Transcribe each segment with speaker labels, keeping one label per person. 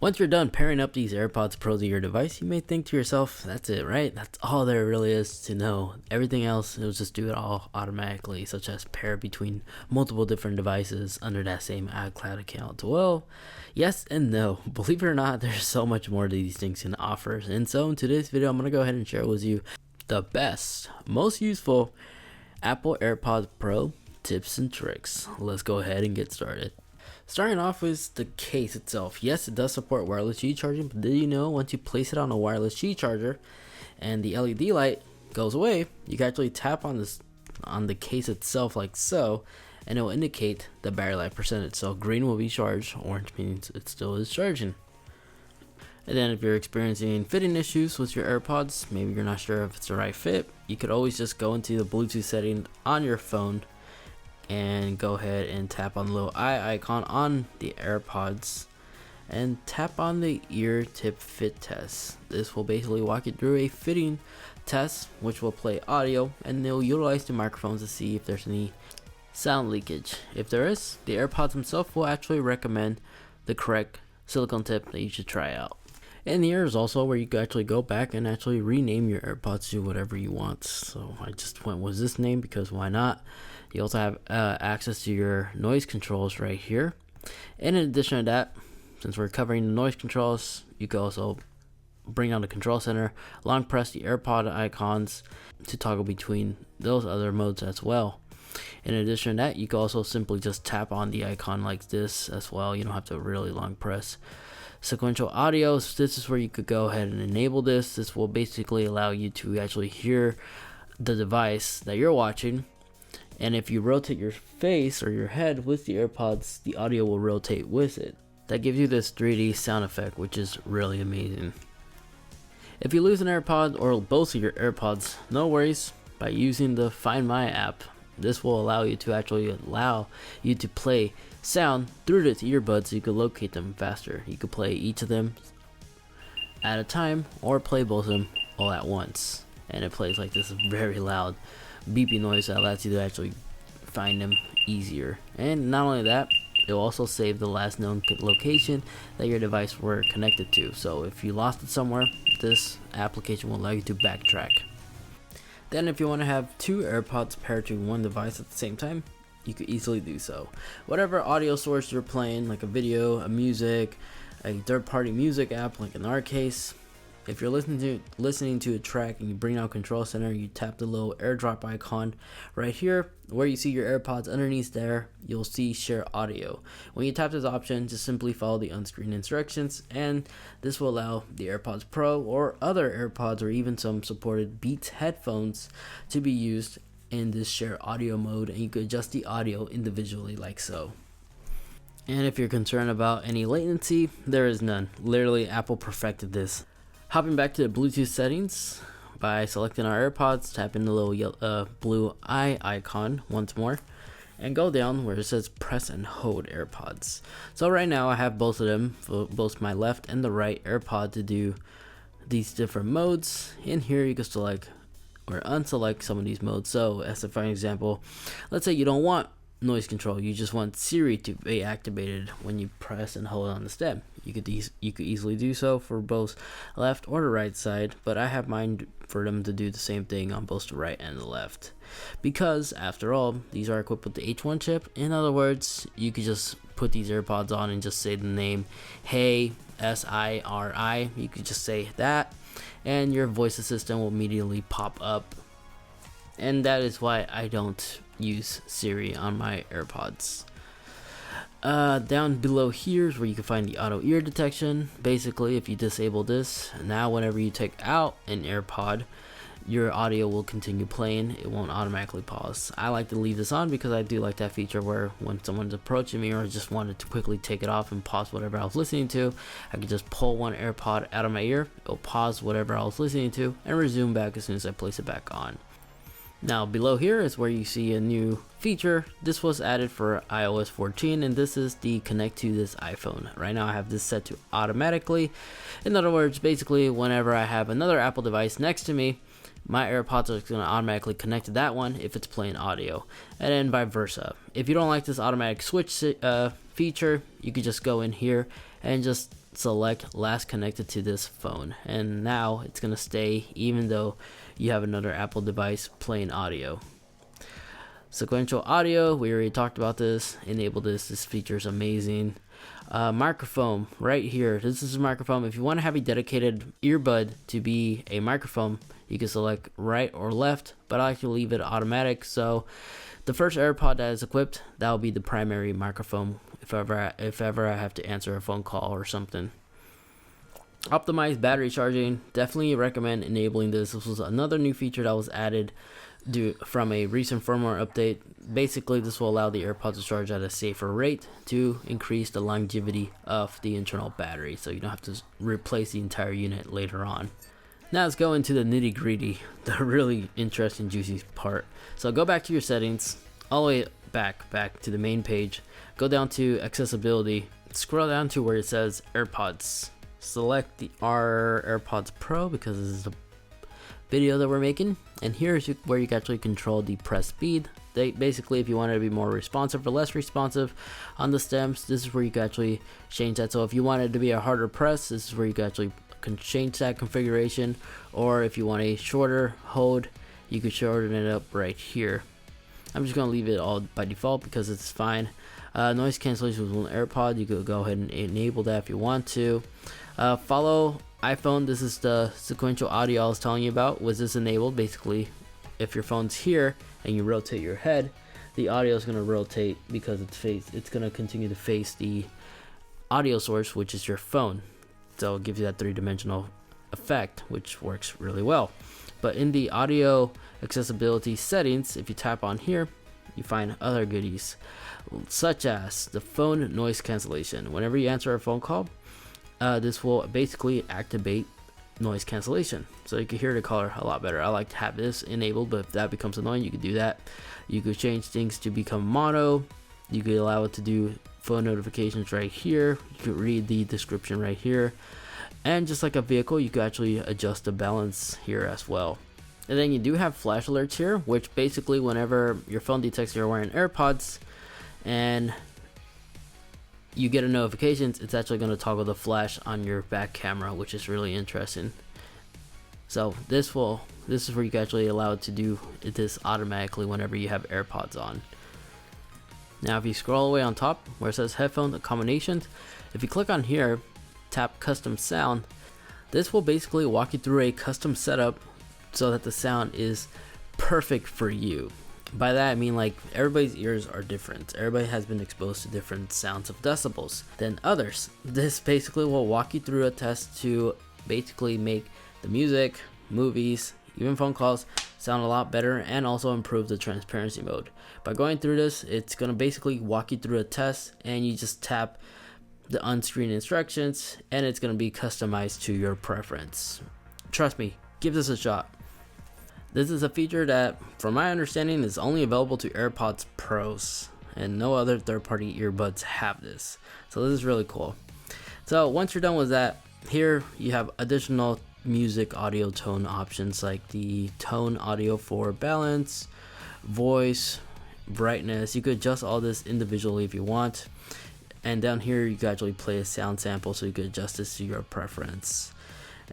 Speaker 1: Once you're done pairing up these AirPods Pro to your device, you may think to yourself, that's it, right? That's all there really is to know. Everything else, it'll just do it all automatically, such as pair between multiple different devices under that same iCloud account. Well, yes and no. Believe it or not, there's so much more to these things can offer. And so in today's video, I'm going to go ahead and share with you the best, most useful Apple AirPods Pro tips and tricks. Let's go ahead and get started. Starting off with the case itself. Yes, it does support wireless Qi charging, but did you know once you place it on a wireless Qi charger and the LED light goes away, you can actually tap on the case itself like so, and it will indicate the battery life percentage. So green will be charged, orange means it still is charging. And then if you're experiencing fitting issues with your AirPods, maybe you're not sure if it's the right fit, you could always just go into the Bluetooth setting on your phone and go ahead and tap on the little eye icon on the AirPods and tap on the ear tip fit test. This will basically walk you through a fitting test, which will play audio, and they'll utilize the microphones to see if there's any sound leakage. If there is, the AirPods themselves will actually recommend the correct silicone tip that you should try out. And here is also where you can actually go back and actually rename your AirPods to whatever you want. So I just went with this name because why not? You also have access to your noise controls right here. And in addition to that, since we're covering the noise controls, you can also bring on the control center, long press the AirPod icons to toggle between those other modes as well. In addition to that, you can also simply just tap on the icon like this as well. You don't have to really long press. Sequential audio, so this is where you could go ahead and enable this. This will basically allow you to actually hear the device that you're watching, and if you rotate your face or your head with the AirPods, the audio will rotate with it. That gives you this 3D sound effect, which is really amazing. If you lose an AirPod or both of your AirPods, no worries. By using the Find My app, this will allow you to play sound through the earbuds so you can locate them faster. You could play each of them at a time or play both of them all at once, and it plays like this very loud beeping noise that allows you to actually find them easier. And not only that, it will also save the last known location that your device were connected to. So if you lost it somewhere, this application will allow you to backtrack. Then if you want to have two AirPods paired to one device at the same time, you could easily do so. Whatever audio source you're playing, like a video, a music, a third-party music app, like in our case, if you're listening to a track and you bring out Control Center, you tap the little airdrop icon right here where you see your AirPods. Underneath there, you'll see Share Audio. When you tap this option, just simply follow the on-screen instructions, and this will allow the AirPods Pro or other AirPods or even some supported Beats headphones to be used in this Share Audio mode, and you could adjust the audio individually like so. And if you're concerned about any latency, there is none. Literally, Apple perfected this. Hopping back to the Bluetooth settings, by selecting our AirPods, tap in the little blue eye icon once more, and go down where it says press and hold AirPods. So right now I have both of them, both my left and the right AirPod, to do these different modes. In here you can select or unselect some of these modes. So as a fine example, let's say you don't want noise control, you just want Siri to be activated when you press and hold on the step. You could easily do so for both left or the right side, but I have mine for them to do the same thing on both the right and the left, because after all, these are equipped with the H1 chip. In other words, you could just put these AirPods on and just say the name Hey, SIRI. You could just say that and your voice assistant will immediately pop up. And that is why I don't use Siri on my AirPods. Down below here is where you can find the auto ear detection. Basically, if you disable this, now whenever you take out an AirPod, your audio will continue playing. It won't automatically pause. I like to leave this on because I do like that feature where when someone's approaching me or just wanted to quickly take it off and pause whatever I was listening to, I could just pull one AirPod out of my ear, it'll pause whatever I was listening to, and resume back as soon as I place it back on. Now below here is where you see a new feature. This was added for iOS 14, and this is the connect to this iPhone. Right now I have this set to automatically. In other words, basically whenever I have another Apple device next to me, my AirPods are going to automatically connect to that one if it's playing audio, and then vice versa. If you don't like this automatic switch feature, you could just go in here and just select last connected to this phone, and now it's gonna stay even though you have another Apple device playing audio. Sequential audio, we already talked about this. Enable this feature is amazing. Microphone right here, this is a microphone. If you want to have a dedicated earbud to be a microphone, you can select right or left, but I like to leave it automatic. So the first AirPod that is equipped, that will be the primary microphone if ever I have to answer a phone call or something. Optimized battery charging, definitely recommend enabling this. This was another new feature that was added from a recent firmware update. Basically, this will allow the AirPods to charge at a safer rate to increase the longevity of the internal battery, so you don't have to replace the entire unit later on. Now let's go into the nitty gritty, the really interesting juicy part. So go back to your settings, all the way back to the main page, go down to accessibility, scroll down to where it says AirPods, select our AirPods Pro because this is the video that we're making, and here's where you can actually control the press speed. Basically, if you want it to be more responsive or less responsive on the stems, this is where you can actually change that. So if you want it to be a harder press, this is where you can actually change that configuration, or if you want a shorter hold, you can shorten it up right here. I'm just gonna leave it all by default because it's fine. Noise cancellation with one AirPod, you could go ahead and enable that if you want to. Follow iPhone, this is the sequential audio I was telling you about. Was this enabled? Basically, if your phone's here and you rotate your head, the audio is going to rotate because it's going to continue to face the audio source, which is your phone. So it gives you that three-dimensional effect, which works really well. But in the audio accessibility settings, if you tap on here, you find other goodies, such as the phone noise cancellation. Whenever you answer a phone call, this will basically activate noise cancellation, so you can hear the caller a lot better. I like to have this enabled, but if that becomes annoying, you can do that. You could change things to become mono. You could allow it to do phone notifications right here. You could read the description right here, and just like a vehicle, you could actually adjust the balance here as well. And then you do have flash alerts here, which basically whenever your phone detects you're wearing AirPods and you get a notification, it's actually going to toggle the flash on your back camera, which is really interesting. So this is where you can actually allow it to do this automatically whenever you have AirPods on. Now if you scroll away on top where it says headphone combinations, if you click on here, tap custom sound, this will basically walk you through a custom setup so that the sound is perfect for you. By that I mean, like, everybody's ears are different. Everybody has been exposed to different sounds of decibels than others. This basically will walk you through a test to basically make the music, movies, even phone calls sound a lot better, and also improve the transparency mode. By going through this, it's going to basically walk you through a test, and you just tap the on-screen instructions and it's going to be customized to your preference. Trust me, give this a shot. This is a feature that, from my understanding, is only available to AirPods Pros, and no other third-party earbuds have this. So this is really cool. So once you're done with that, here you have additional music audio tone options, like the tone audio for balance, voice, brightness. You could adjust all this individually if you want. And down here you could actually play a sound sample, so you could adjust this to your preference.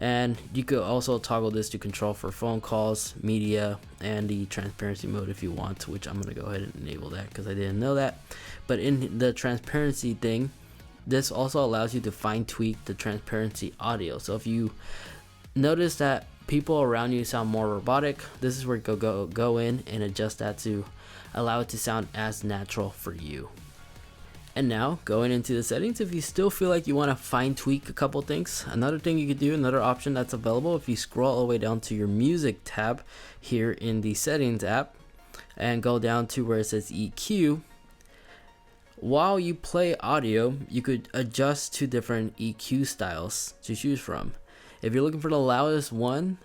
Speaker 1: And you could also toggle this to control for phone calls, media, and the transparency mode if you want, which I'm going to go ahead and enable that because I didn't know that. But in the transparency thing, this also allows you to fine tweak the transparency audio. So if you notice that people around you sound more robotic, this is where you go in and adjust that to allow it to sound as natural for you. And now, going into the settings, if you still feel like you want to fine tweak a couple things, another thing you could do, another option that's available, if you scroll all the way down to your music tab here in the settings app and go down to where it says EQ, while you play audio, you could adjust to different EQ styles to choose from. If you're looking for the loudest one,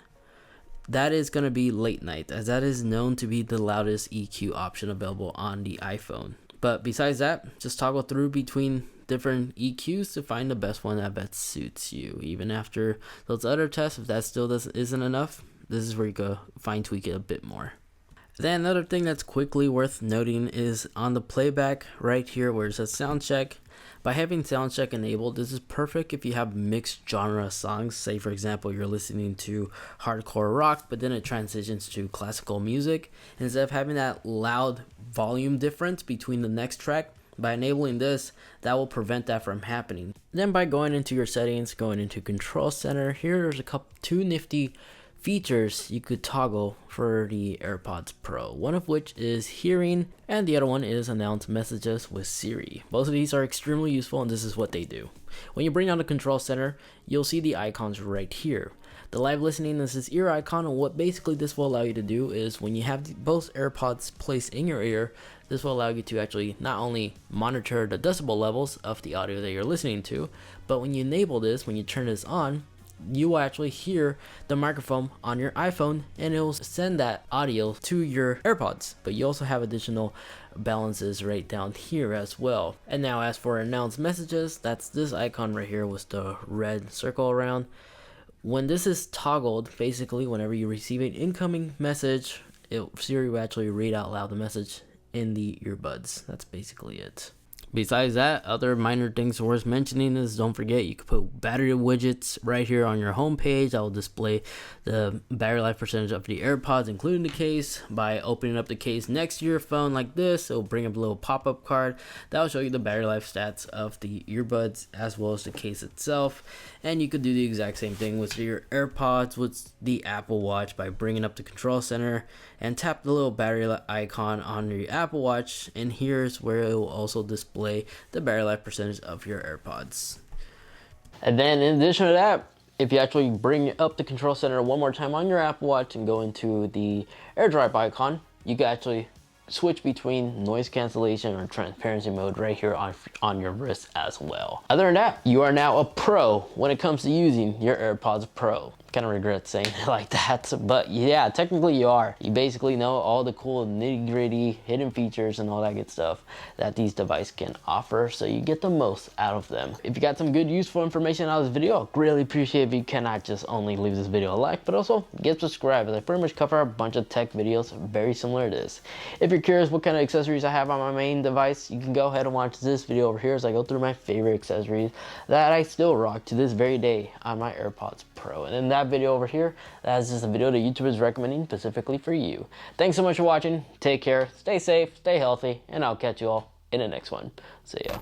Speaker 1: that is going to be late night, as that is known to be the loudest EQ option available on the iPhone. But besides that, just toggle through between different EQs to find the best one that best suits you. Even after those other tests, if that still isn't enough, this is where you go fine tweak it a bit more. Then another thing that's quickly worth noting is on the playback right here where it says sound check, By having sound check enabled, this is perfect if you have mixed genre songs. Say for example, you're listening to hardcore rock, but then it transitions to classical music. Instead of having that loud volume difference between the next track, by enabling this, that will prevent that from happening. Then by going into your settings, going into Control Center, here's two nifty features you could toggle for the AirPods Pro, one of which is hearing and the other one is announce messages with Siri. Both of these are extremely useful, and this is what they do. When you bring down the Control Center, you'll see the icons right here. The live listening is this ear icon, and what basically this will allow you to do is when you have both AirPods placed in your ear, this will allow you to actually not only monitor the decibel levels of the audio that you're listening to, but when you enable this, when you turn this on, you will actually hear the microphone on your iPhone and it will send that audio to your AirPods. But you also have additional balances right down here as well. And now as for announced messages, that's this icon right here with the red circle around. When this is toggled, basically whenever you receive an incoming message, Siri will actually read out loud the message in the earbuds. That's basically it. Besides that, other minor things worth mentioning is don't forget you can put battery widgets right here on your home page. That will display the battery life percentage of the AirPods, including the case. By opening up the case next to your phone like this, it will bring up a little pop-up card that will show you the battery life stats of the earbuds as well as the case itself. And you could do the exact same thing with your AirPods with the Apple Watch by bringing up the Control Center and tap the little battery icon on your Apple Watch, and here's where it will also display the battery life percentage of your AirPods. And then in addition to that, if you actually bring up the Control Center one more time on your Apple Watch and go into the AirDrop icon, you can actually switch between noise cancellation or transparency mode right here on your wrist as well. Other than that, you are now a pro when it comes to using your AirPods Pro. Kind of regret saying it like that, but yeah, technically you are. You basically know all the cool nitty-gritty hidden features and all that good stuff that these devices can offer, so you get the most out of them. If you got some good useful information out of this video, I'd really appreciate if you cannot just only leave this video a like, but also get subscribed, as I pretty much cover a bunch of tech videos very similar to this. If you're curious what kind of accessories I have on my main device, you can go ahead and watch this video over here as I go through my favorite accessories that I still rock to this very day on my AirPods Pro. And then that video over here, that's just a video that YouTube is recommending specifically for you. Thanks so much for watching. Take care, stay safe, stay healthy, and I'll catch you all in the next one. See ya.